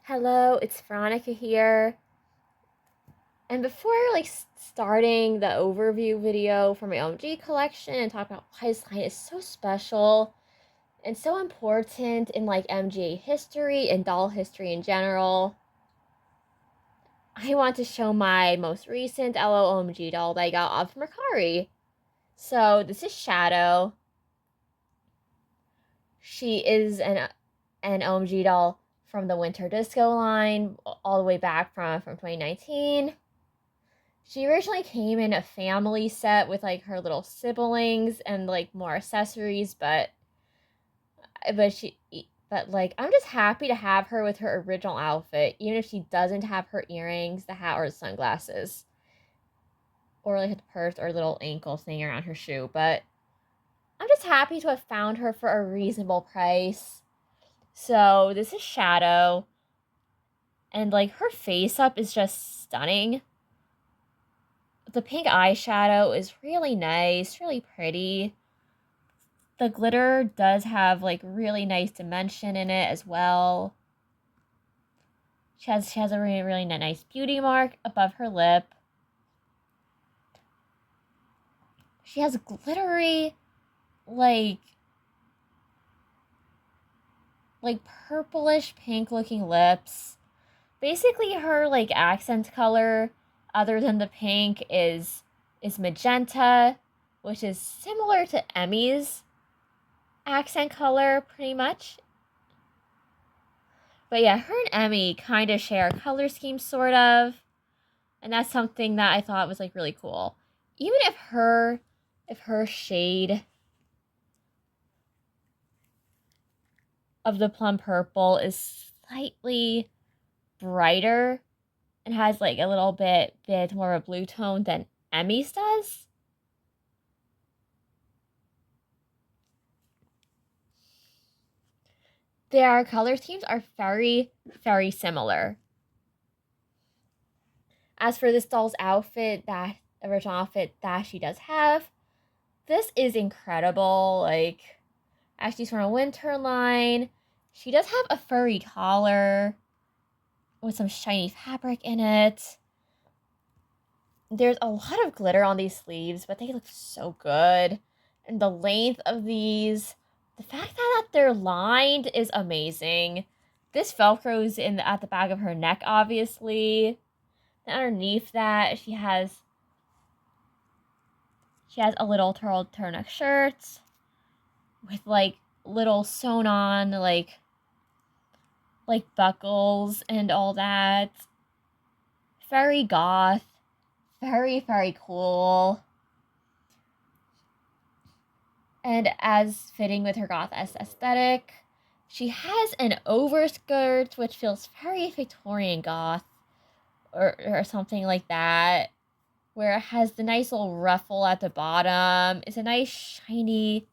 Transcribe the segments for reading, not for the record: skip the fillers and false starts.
Hello, it's Veronica here. And before starting the overview video for my OMG collection and talk about why this line is so special and so important in MGA history and doll history in general, I want to show my most recent LOL OMG doll that I got off Mercari. So this is Shadow. She is an OMG doll from the Winter Disco line all the way back from 2019. She originally came in a family set with her little siblings and more accessories, but I'm just happy to have her with her original outfit, even if she doesn't have her earrings, the hat, or the sunglasses, or the purse or little ankle thing around her shoe. But I'm just happy to have found her for a reasonable price. So this is Shadow, and her face up is just stunning. The pink eyeshadow is really nice, really pretty. The glitter does have really nice dimension in it as well. She has a really nice beauty mark above her lip. She has glittery like purplish pink looking lips. Basically her accent color other than the pink is magenta, which is similar to Emmy's accent color pretty much. But yeah, her and Emmy kind of share a color scheme sort of, and that's something that I thought was really cool. Even if her shade of the plum purple is slightly brighter and has a little bit more of a blue tone than Emmy's does, their color schemes are very, very similar. As for this doll's outfit, that original outfit that she does have, this is incredible. As she's from a winter line, she does have a furry collar with some shiny fabric in it. There's a lot of glitter on these sleeves, but they look so good. And the length of these, the fact that they're lined is amazing. This Velcro's at the back of her neck, obviously. And underneath that, she has a little turtleneck shirt with little sewn on buckles and all that. Very goth. Very, very cool. And as fitting with her goth aesthetic, she has an overskirt which feels very Victorian goth or something like that, where it has the nice little ruffle at the bottom. It's a nice shiny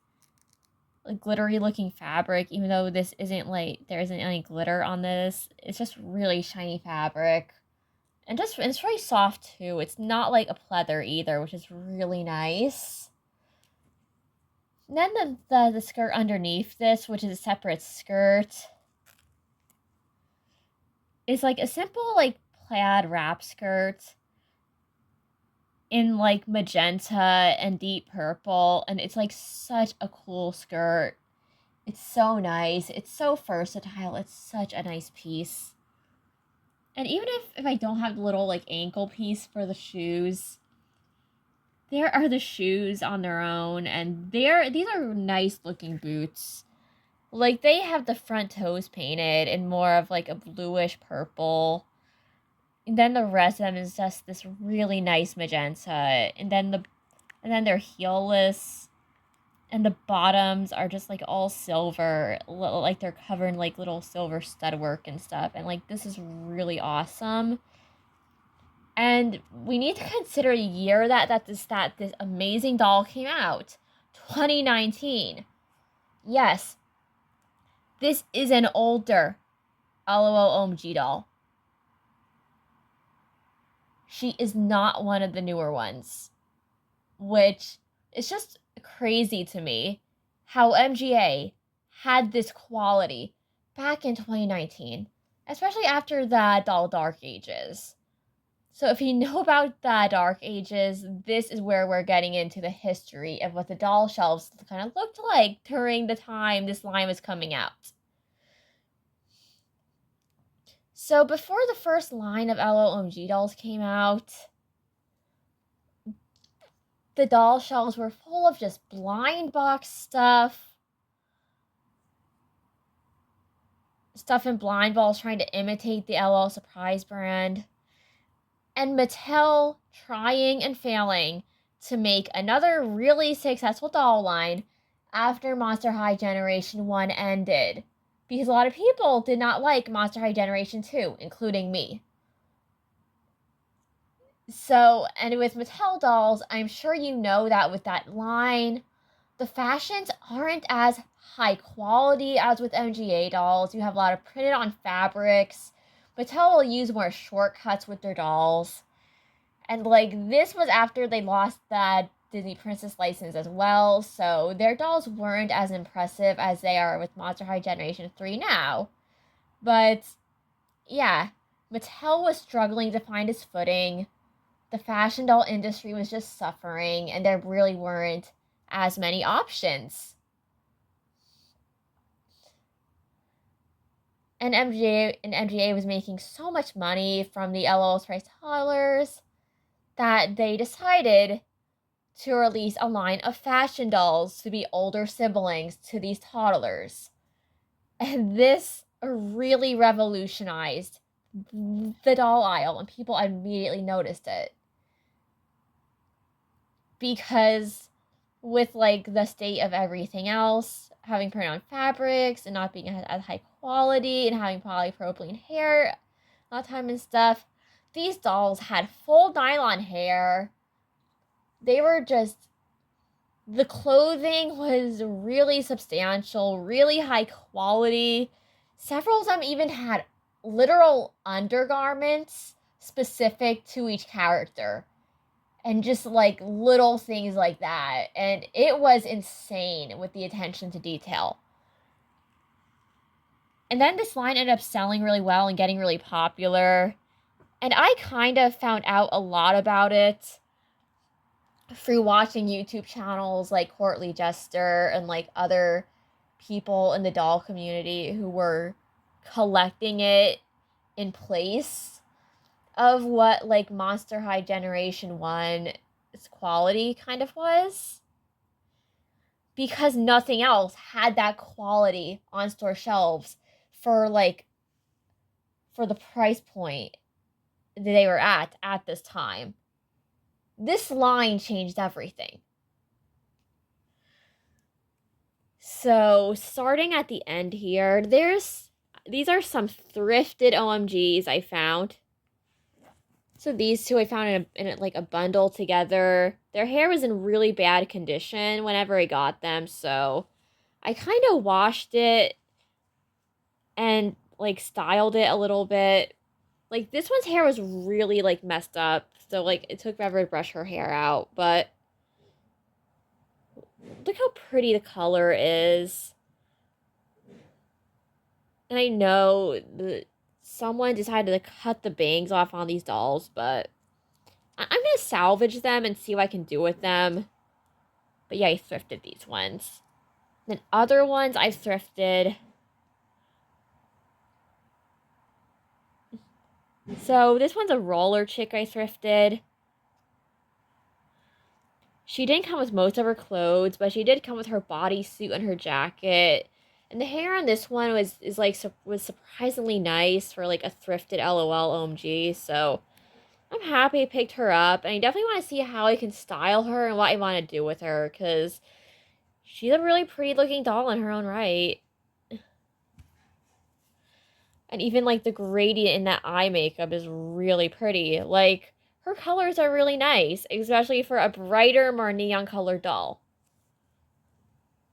glittery looking fabric, even though this isn't there isn't any glitter on this. It's just really shiny fabric. And it's really soft too. It's not a pleather either, which is really nice. And then the skirt underneath this, which is a separate skirt, is a simple plaid wrap skirt in magenta and deep purple, and it's such a cool skirt. It's so nice. It's so versatile. It's such a nice piece. And even if I don't have the little ankle piece for the shoes, there are the shoes on their own, and these are nice looking boots. They have the front toes painted in more of a bluish purple. And then the rest of them is just this really nice magenta. And then they're heelless. And the bottoms are just all silver, they're covered in little silver stud work and stuff. And this is really awesome. And we need to consider the year that this amazing doll came out, 2019. Yes, this is an older LOL OMG doll. She is not one of the newer ones, which is just crazy to me how MGA had this quality back in 2019. especially after the doll Dark Ages. So if you know about the Dark Ages, this is where we're getting into the history of what the doll shelves kind of looked like during the time this line was coming out. So before the first line of LOL OMG dolls came out, the doll shelves were full of just blind box stuff. Stuff in blind balls trying to imitate the LOL Surprise brand. And Mattel trying and failing to make another really successful doll line after Monster High Generation 1 ended. Because a lot of people did not like Monster High Generation 2, including me. So, and with Mattel dolls, I'm sure you know that with that line, the fashions aren't as high quality as with MGA dolls. You have a lot of printed on fabrics. Mattel will use more shortcuts with their dolls. And like this was after they lost that Disney Princess license as well, so their dolls weren't as impressive as they are with Monster High Generation 3 now. But yeah, Mattel was struggling to find its footing. The fashion doll industry was just suffering, and there really weren't as many options. And MGA was making so much money from the LOL Surprise toddlers that they decided to release a line of fashion dolls to be older siblings to these toddlers. And this really revolutionized the doll aisle, and people immediately noticed it. Because with like the state of everything else, having print on fabrics and not being as high quality and having polypropylene hair all the time and stuff, these dolls had full nylon hair. They were just, the clothing was really substantial, really high quality. Several of them even had literal undergarments specific to each character. And just like little things like that. And it was insane with the attention to detail. And then this line ended up selling really well and getting really popular. And I kind of found out a lot about it through watching YouTube channels like Courtly Jester and like other people in the doll community who were collecting it in place of what like Monster High Generation 1's quality kind of was. Because nothing else had that quality on store shelves for the price point that they were at this time. This line changed everything. So, starting at the end here, these are some thrifted OMGs I found. So these two I found in like a bundle together. Their hair was in really bad condition whenever I got them, so I kind of washed it and like styled it a little bit. Like this one's hair was really like messed up, so like it took forever to brush her hair out, but look how pretty the color is. And I know someone decided to cut the bangs off on these dolls, but I'm gonna salvage them and see what I can do with them. But yeah, I thrifted these ones. Then other ones I thrifted. So this one's a roller chick I thrifted. She didn't come with most of her clothes, but she did come with her bodysuit and her jacket. And the hair on this one was surprisingly nice for like a thrifted LOL OMG. So I'm happy I picked her up, and I definitely want to see how I can style her and what I want to do with her, because she's a really pretty looking doll in her own right. And even like the gradient in that eye makeup is really pretty. Like her colors are really nice, especially for a brighter, more neon colored doll.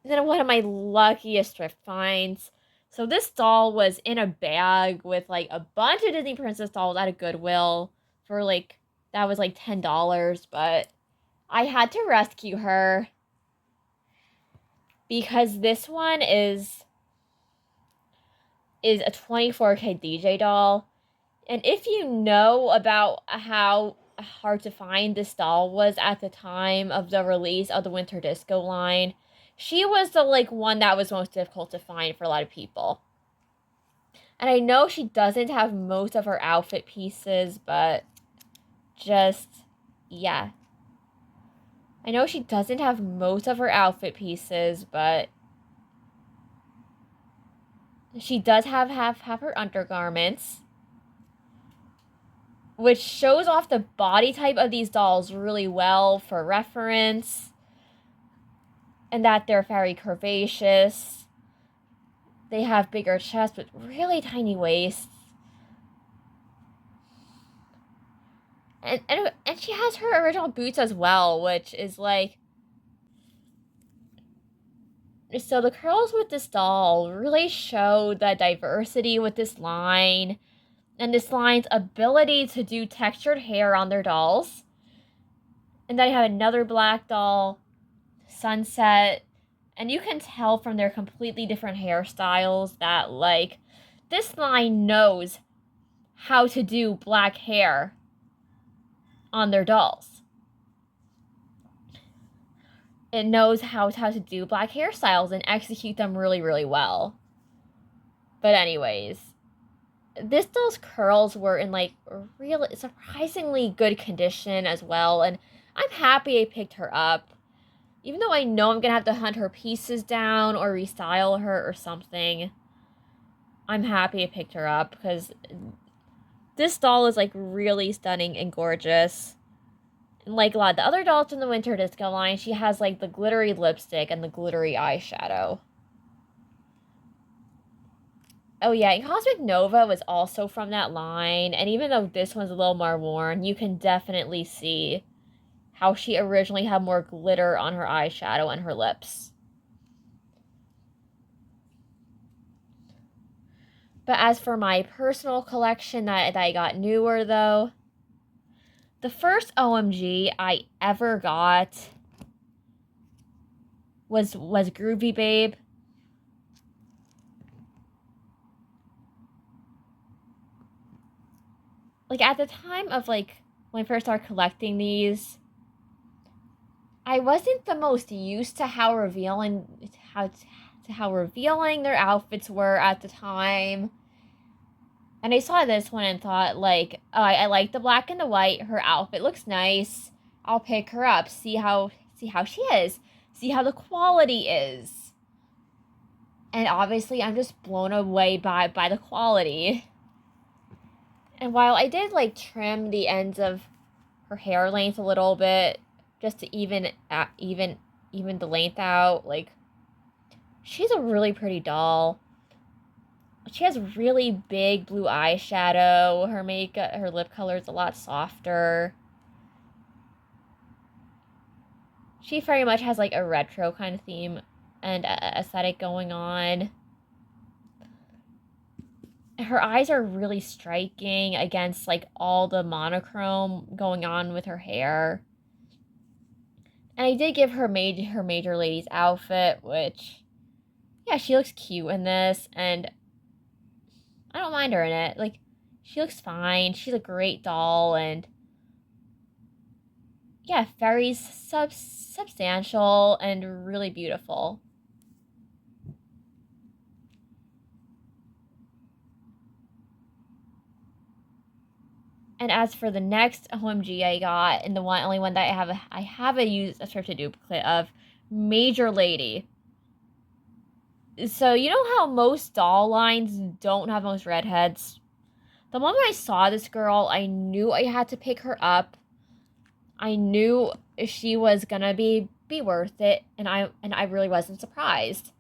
And then one of my luckiest thrift finds. So this doll was in a bag with like a bunch of Disney Princess dolls at a Goodwill for like, that was like $10, but I had to rescue her because this one is is a 24K DJ doll. And if you know about how hard to find this doll was at the time of the release of the Winter Disco line, she was the one that was most difficult to find for a lot of people. And I know she doesn't have most of her outfit pieces, but just, yeah. I know she doesn't have most of her outfit pieces, but she does have her undergarments, which shows off the body type of these dolls really well for reference, and that they're very curvaceous. They have bigger chests with really tiny waists. And she has her original boots as well, which is so the curls with this doll really show the diversity with this line, and this line's ability to do textured hair on their dolls. And then I have another black doll, Sunset, and you can tell from their completely different hairstyles that, this line knows how to do black hair on their dolls. It knows how to do black hairstyles and execute them really, really well. But anyways, this doll's curls were in, really surprisingly good condition as well, and I'm happy I picked her up. Even though I know I'm gonna have to hunt her pieces down or restyle her or something, I'm happy I picked her up because this doll is really stunning and gorgeous. And like a lot of the other dolls in the Winter Disco line, she has the glittery lipstick and the glittery eyeshadow. Oh yeah, and Cosmic Nova was also from that line, and even though this one's a little more worn, you can definitely see how she originally had more glitter on her eyeshadow and her lips. But as for my personal collection that I got newer, though, the first OMG I ever got was Groovy Babe. At the time of, when I first started collecting these, I wasn't the most used to how revealing their outfits were at the time. And I saw this one and thought, oh, I like the black and the white. Her outfit looks nice. I'll pick her up. See how she is. See how the quality is. And obviously, I'm just blown away by the quality. And while I did trim the ends of her hair length a little bit, just to even the length out, she's a really pretty doll. She has really big blue eyeshadow. Her lip color is a lot softer. She very much has a retro kind of theme and aesthetic going on. Her eyes are really striking against all the monochrome going on with her hair. And I did give her major lady's outfit, which, yeah, she looks cute in this, and I don't mind her in it. She looks fine. She's a great doll, and yeah, very substantial and really beautiful. And as for the next OMG I got, and the only one that I have a thrifted duplicate of, Major Lady. So you know how most doll lines don't have most redheads? The moment I saw this girl, I knew I had to pick her up. I knew she was gonna be worth it, and I really wasn't surprised.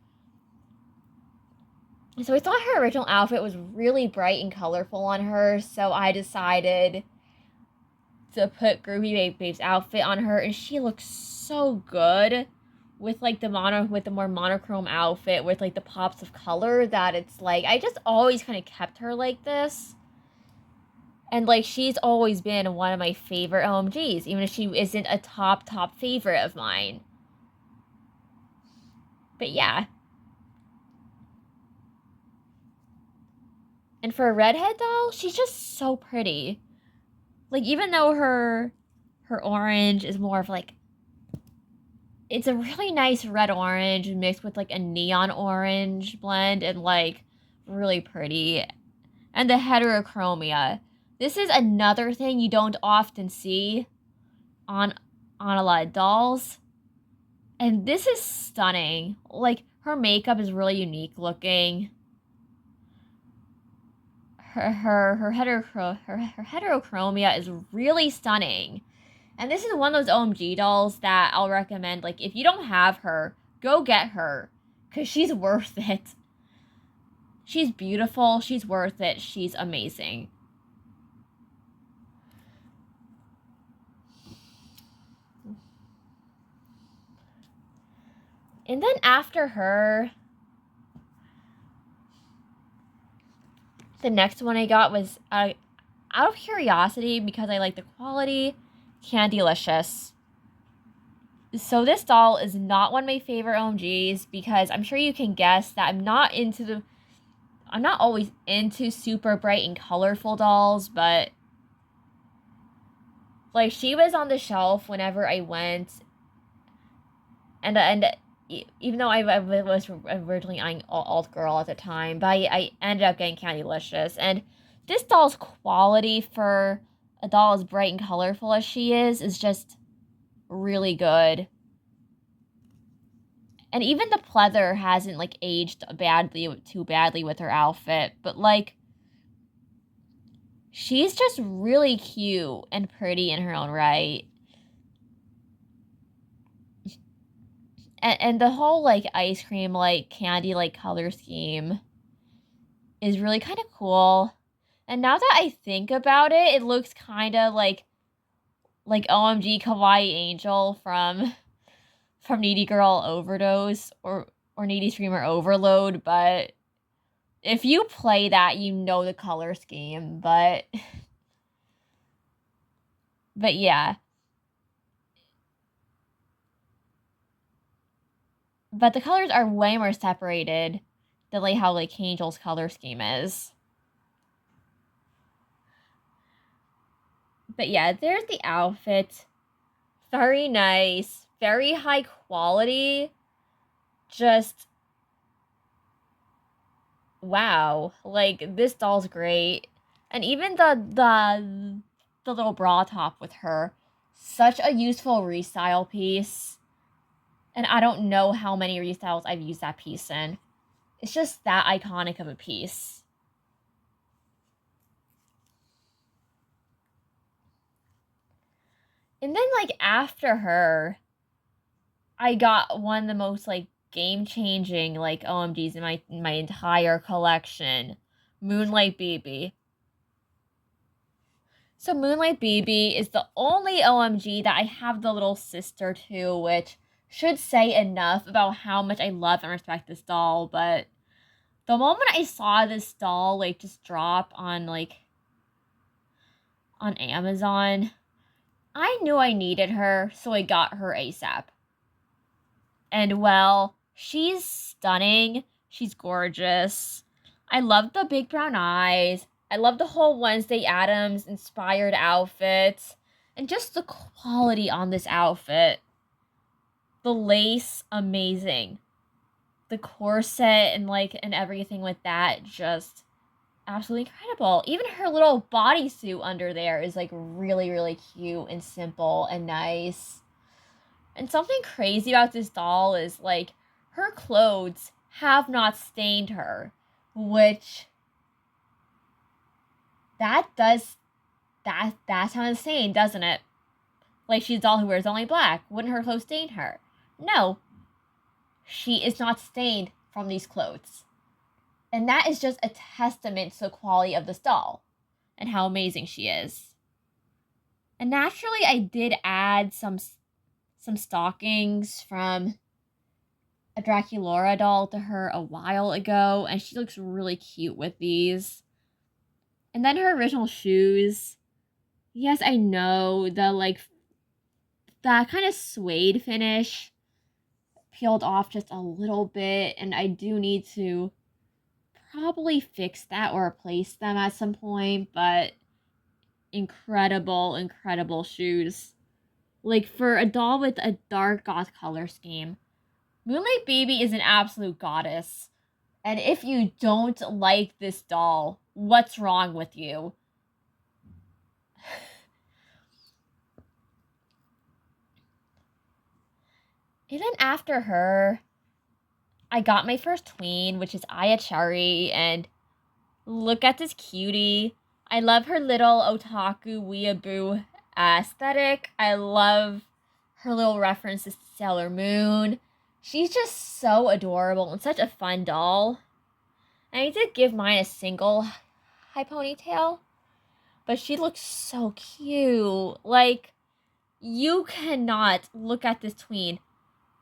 So I thought her original outfit was really bright and colorful on her, so I decided to put Groovy Babe's outfit on her, and she looks so good with the more monochrome outfit with the pops of color that it's I just always kind of kept her like this. And she's always been one of my favorite OMGs, even if she isn't a top favorite of mine. But yeah. And for a redhead doll, she's just so pretty. Like, even though her orange is more of like, it's a really nice red orange mixed with like a neon orange blend and like really pretty. And the heterochromia. This is another thing you don't often see on a lot of dolls. And this is stunning. Like, her makeup is really unique looking. Her heterochromia is really stunning. And this is one of those OMG dolls that I'll recommend. Like, if you don't have her, go get her. Because she's worth it. She's beautiful. She's worth it. She's amazing. And then after her, the next one I got was, out of curiosity, because I like the quality, Candylicious. So this doll is not one of my favorite OMGs, because I'm sure you can guess that I'm not always into super bright and colorful dolls, but like, she was on the shelf whenever I went, and even though I was originally eyeing alt girl at the time, but I ended up getting Candylicious, and this doll's quality for a doll as bright and colorful as she is just really good. And even the pleather hasn't like aged too badly with her outfit, but like, she's just really cute and pretty in her own right. And the whole like ice cream like candy like color scheme is really kind of cool. And now that I think about it, it looks kind of like OMG Kawaii Angel from Needy Girl Overdose or Needy Streamer Overload, but if you play that, you know the color scheme, but yeah. But the colors are way more separated than like how like Angel's color scheme is. But yeah, there's the outfit. Very nice, very high quality. Just wow. Like, this doll's great. And even the little bra top with her, such a useful restyle piece. And I don't know how many restyles I've used that piece in. It's just that iconic of a piece. And then, like, after her, I got one of the most, like, game-changing, like, OMGs in my entire collection. Moonlight BB. So Moonlight BB is the only OMG that I have the little sister to, which should say enough about how much I love and respect this doll, but the moment I saw this doll, like, just drop on, like, on Amazon, I knew I needed her, so I got her ASAP. And, well, she's stunning. She's gorgeous. I love the big brown eyes. I love the whole Wednesday Addams inspired outfit. And just the quality on this outfit. The lace, amazing. The corset and everything with that, just absolutely incredible. Even her little bodysuit under there is like really, really cute and simple and nice. And something crazy about this doll is like her clothes have not stained her, which that's how insane, doesn't it? Like, she's a doll who wears only black. Wouldn't her clothes stain her? No. She is not stained from these clothes. And that is just a testament to the quality of this doll and how amazing she is. And naturally, I did add some stockings from a Draculaura doll to her a while ago, and she looks really cute with these. And then her original shoes. Yes, I know, that kind of suede finish peeled off just a little bit, and I do need to probably fix that or replace them at some point, but incredible, incredible shoes. Like, for a doll with a dark goth color scheme, Moonlight Baby is an absolute goddess. And if you don't like this doll, what's wrong with you? And then after her, I got my first tween, which is Aya Cherry, and look at this cutie. I love her little otaku weeaboo aesthetic. I love her little references to Sailor Moon. She's just so adorable and such a fun doll. And I did give mine a single high ponytail, but she looks so cute. Like, you cannot look at this tween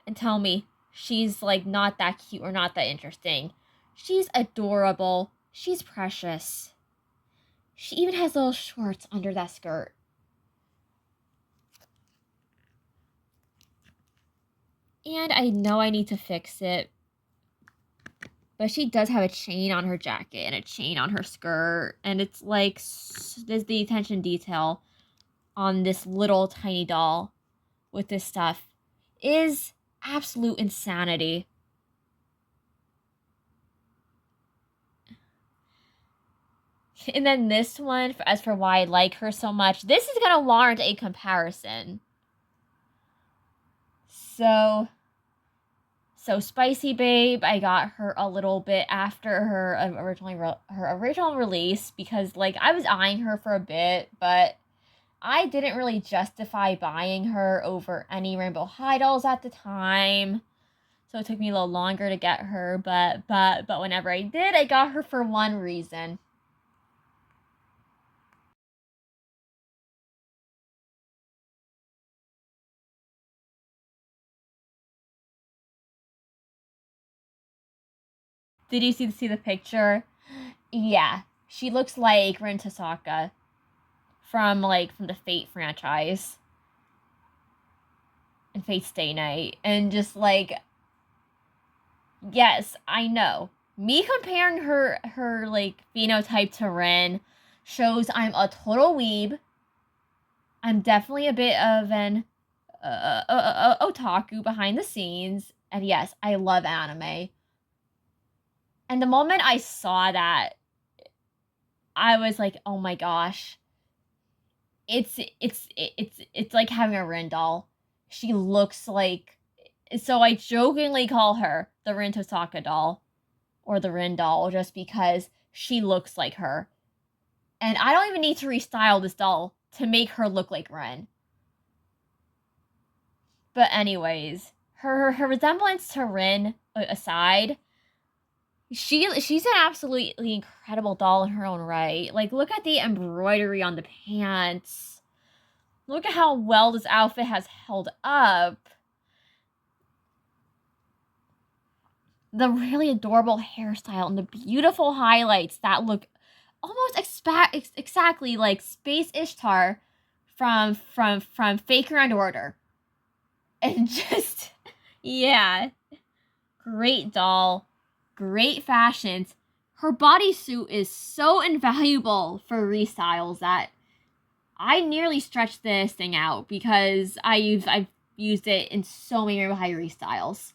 and tell me she's, like, not that cute or not that interesting. She's adorable. She's precious. She even has little shorts under that skirt. And I know I need to fix it, but she does have a chain on her jacket and a chain on her skirt. And it's like, there's the attention detail on this little tiny doll with this stuff is absolute insanity. And then this one, as for why I like her so much, this is going to warrant a comparison. So Spicy Babe, I got her a little bit after her original release because, like, I was eyeing her for a bit, but I didn't really justify buying her over any Rainbow High dolls at the time. So it took me a little longer to get her, but whenever I did, I got her for one reason. Did you see the picture? Yeah, she looks like Rin Tasaka from the Fate franchise and Fate Stay Night, and just like, yes, I know. Me comparing her like phenotype to Rin shows I'm a total weeb. I'm definitely a bit of an otaku behind the scenes, and yes, I love anime. And the moment I saw that, I was like, oh my gosh. It's like having a Rin doll. She looks like, so I jokingly call her the Rin Tosaka doll or the Rin doll just because she looks like her. And I don't even need to restyle this doll to make her look like Rin. But anyways, her resemblance to Rin aside, she's an absolutely incredible doll in her own right. Like, look at the embroidery on the pants. Look at how well this outfit has held up. The really adorable hairstyle and the beautiful highlights that look almost exactly like Space Ishtar from Faker and Order. And just, yeah. Great doll. Great fashions. Her bodysuit is so invaluable for restyles that I nearly stretched this thing out because I've used it in so many high restyles.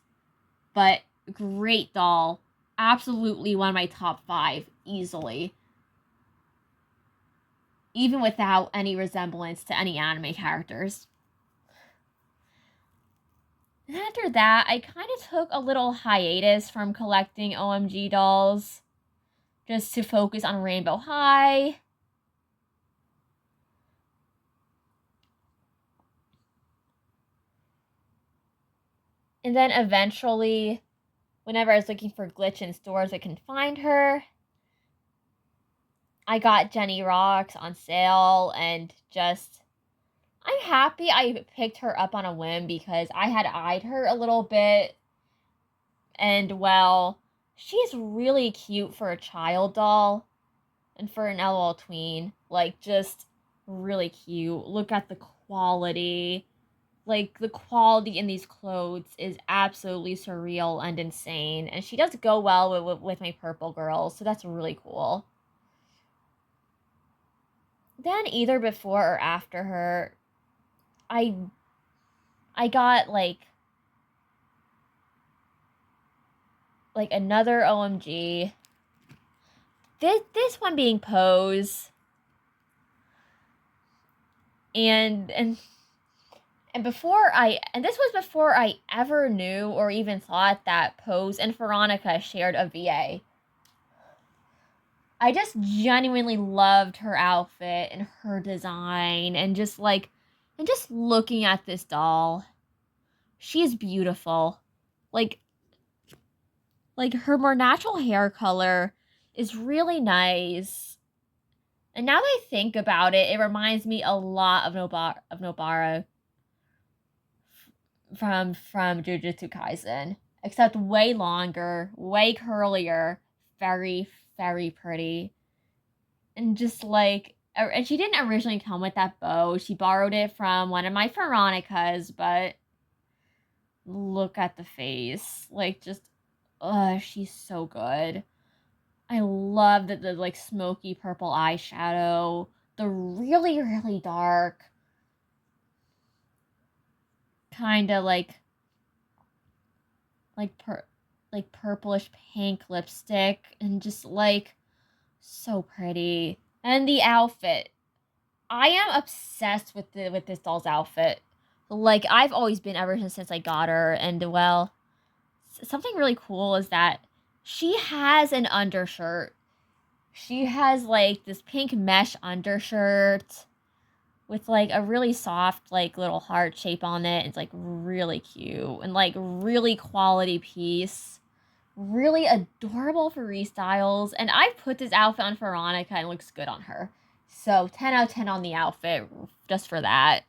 But great doll. Absolutely one of my top 5, easily. Even without any resemblance to any anime characters. And after that, I kind of took a little hiatus from collecting OMG dolls. Just to focus on Rainbow High. And then eventually, whenever I was looking for Glitch in stores I can find her, I got Jenny Rocks on sale, and just, I'm happy I picked her up on a whim because I had eyed her a little bit. And, well, she's really cute for a child doll and for an LOL tween. Like, just really cute. Look at the quality. Like, the quality in these clothes is absolutely surreal and insane. And she does go well with my purple girl, so that's really cool. Then either before or after her, I got like another OMG. This one being Pose. And this was before I ever knew or even thought that Pose and Veronica shared a VA. I just genuinely loved her outfit and her design and just looking at this doll. She's beautiful. Like her more natural hair color is really nice. And now that I think about it, it reminds me a lot of Nobara from Jujutsu Kaisen, except way longer, way curlier, very, very pretty. And just and she didn't originally come with that bow. She borrowed it from one of my Veronicas, but look at the face. She's so good. I love the smoky purple eyeshadow, the really, really dark, kind of purplish pink lipstick, and just so pretty. And the outfit, I am obsessed with this doll's outfit. I've always been ever since I got her. And well, something really cool is that she has an undershirt. She has this pink mesh undershirt with a really soft little heart shape on it. It's really cute and really quality piece. Really adorable for restyles. And I put this outfit on Veronica and it looks good on her. So 10 out of 10 on the outfit just for that.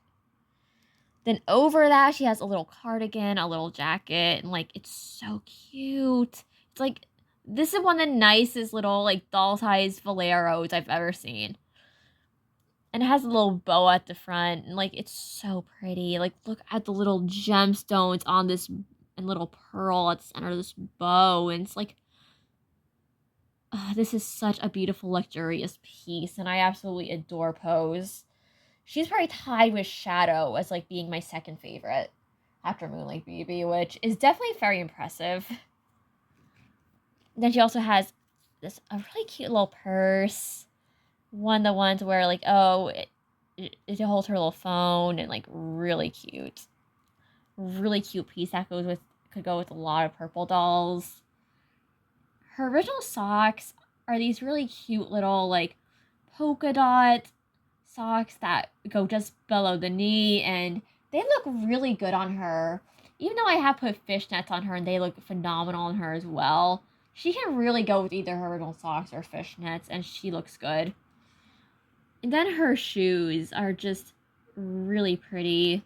Then over that, she has a little cardigan, a little jacket, and it's so cute. It's this is one of the nicest little doll-sized Valeros I've ever seen. And it has a little bow at the front, and it's so pretty. Look at the little gemstones on this and little pearl at the center of this bow, and it's this is such a beautiful, luxurious piece, and I absolutely adore Pose. She's probably tied with Shadow as being my second favorite after Moonlight Baby, which is definitely very impressive. Then she also has a really cute little purse. One of the ones where it holds her little phone, and really cute. Really cute piece that could go with a lot of purple dolls. Her original socks are these really cute little polka dot socks that go just below the knee, and they look really good on her. Even though I have put fishnets on her and they look phenomenal on her as well, she can really go with either her original socks or fishnets, and she looks good. And then her shoes are just really pretty.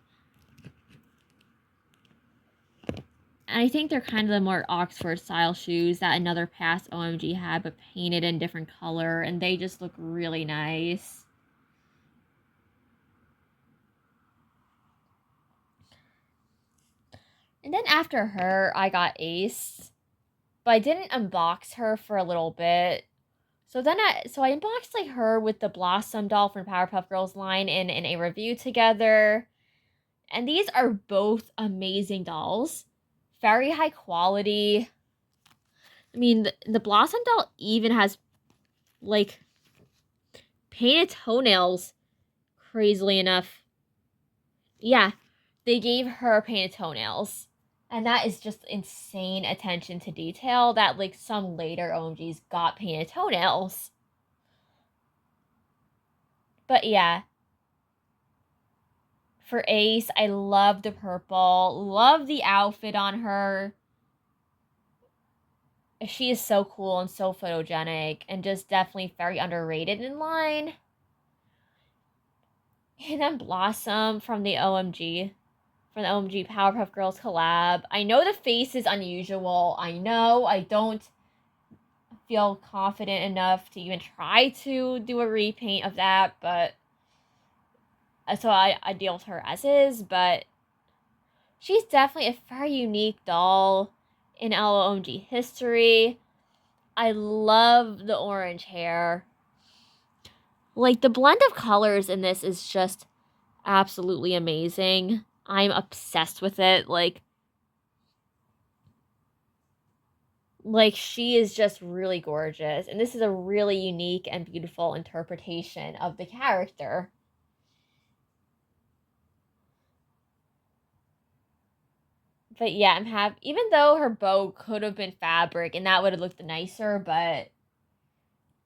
And I think they're kind of the more Oxford style shoes that another past OMG had, but painted in different color, and they just look really nice. And then after her, I got Ace, but I didn't unbox her for a little bit. So then I unboxed her with the Blossom doll from Powerpuff Girls line in a review together. And these are both amazing dolls. Very high quality. I mean, the Blossom doll even has painted toenails, crazily enough. Yeah, they gave her painted toenails. And that is just insane attention to detail that some later OMGs got painted toenails. But yeah. For Ace, I love the purple. Love the outfit on her. She is so cool and so photogenic and just definitely very underrated in line. And then Blossom from the OMG Powerpuff Girls collab. I know the face is unusual. I know I don't feel confident enough to even try to do a repaint of that, but so I deal with her as is, but She's definitely a very unique doll in LOL OMG history. I love the orange hair. Like, the blend of colors in this is just absolutely amazing. I'm obsessed with it. Like she is just really gorgeous. And this is a really unique and beautiful interpretation of the character. But yeah, I'm happy. Even though her bow could have been fabric and that would have looked nicer, but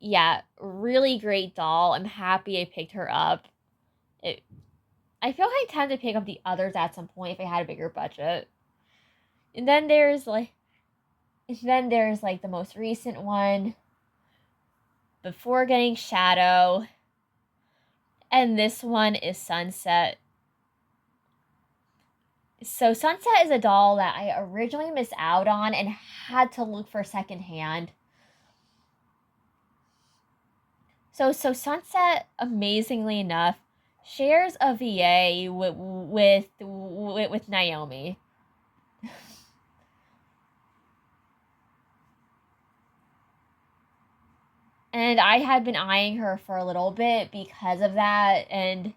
yeah, really great doll. I'm happy I picked her up. I feel like I tend to pick up the others at some point if I had a bigger budget. And then there's like the most recent one before getting Shadow. And this one is Sunset. So Sunset is a doll that I originally missed out on and had to look for secondhand. So Sunset, amazingly enough, shares a VA with Naomi. And I had been eyeing her for a little bit because of that, and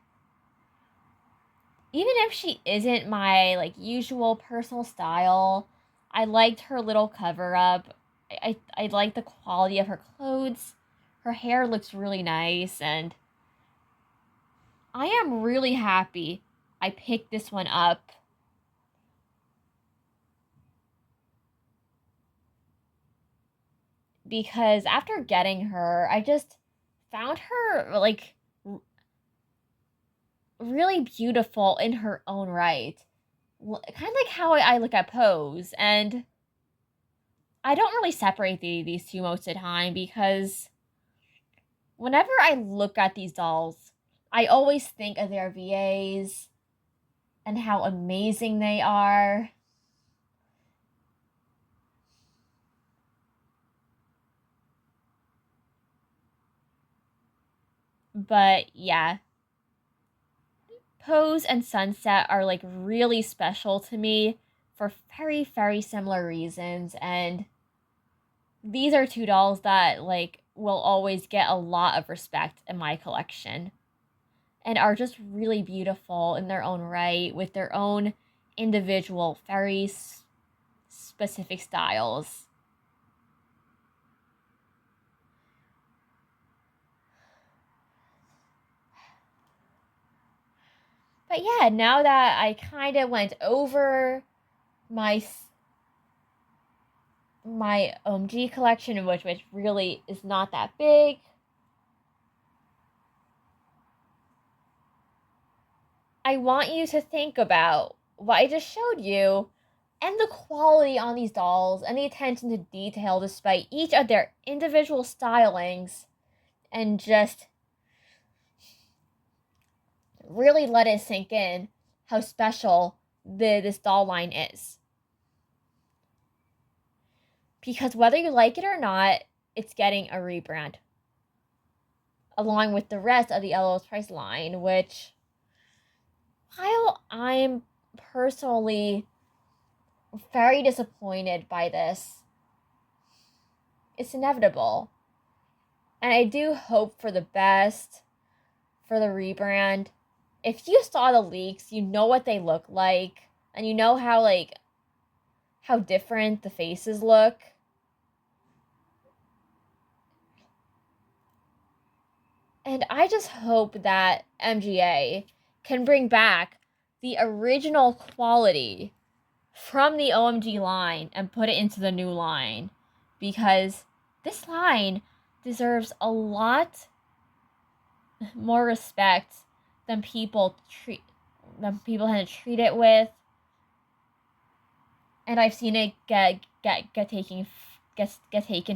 even if she isn't my like usual personal style, I liked her little cover up. I like the quality of her clothes. Her hair looks really nice, and I am really happy I picked this one up. Because after getting her, I just found her like really beautiful in her own right. Kind of like how I look at Pose, and I don't really separate these two most of the time because whenever I look at these dolls, I always think of their VAs and how amazing they are. But yeah, Pose and Sunset are like really special to me for very, very similar reasons. And these are two dolls that like will always get a lot of respect in my collection and are just really beautiful in their own right with their own individual, very specific styles. But yeah, now that I kind of went over my OMG collection, which really is not that big, I want you to think about what I just showed you and the quality on these dolls and the attention to detail despite each of their individual stylings, and just really let it sink in how special this doll line is. Because whether you like it or not, it's getting a rebrand. Along with the rest of the LOL Surprise line, which, while I'm personally very disappointed by this, it's inevitable. And I do hope for the best for the rebrand. If you saw the leaks, you know what they look like, and you know how different the faces look. And I just hope that MGA can bring back the original quality from the OMG line and put it into the new line, because this line deserves a lot more respect than people than people had to treat it with. And I've seen it get taken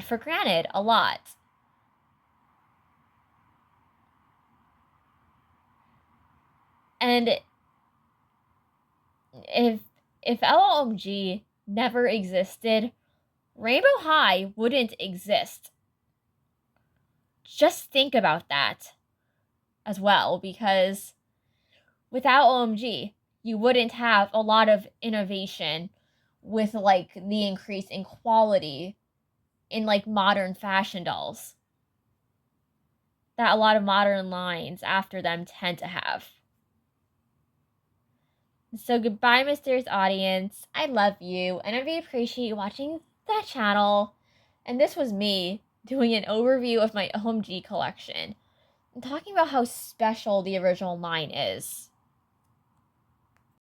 for granted a lot. And if LOMG never existed, Rainbow High wouldn't exist. Just think about that as well, because without OMG, you wouldn't have a lot of innovation with like the increase in quality in like modern fashion dolls that a lot of modern lines after them tend to have. So goodbye, mysterious audience. I love you, and I really appreciate you watching that channel. And this was me doing an overview of my OMG collection and talking about how special the original line is.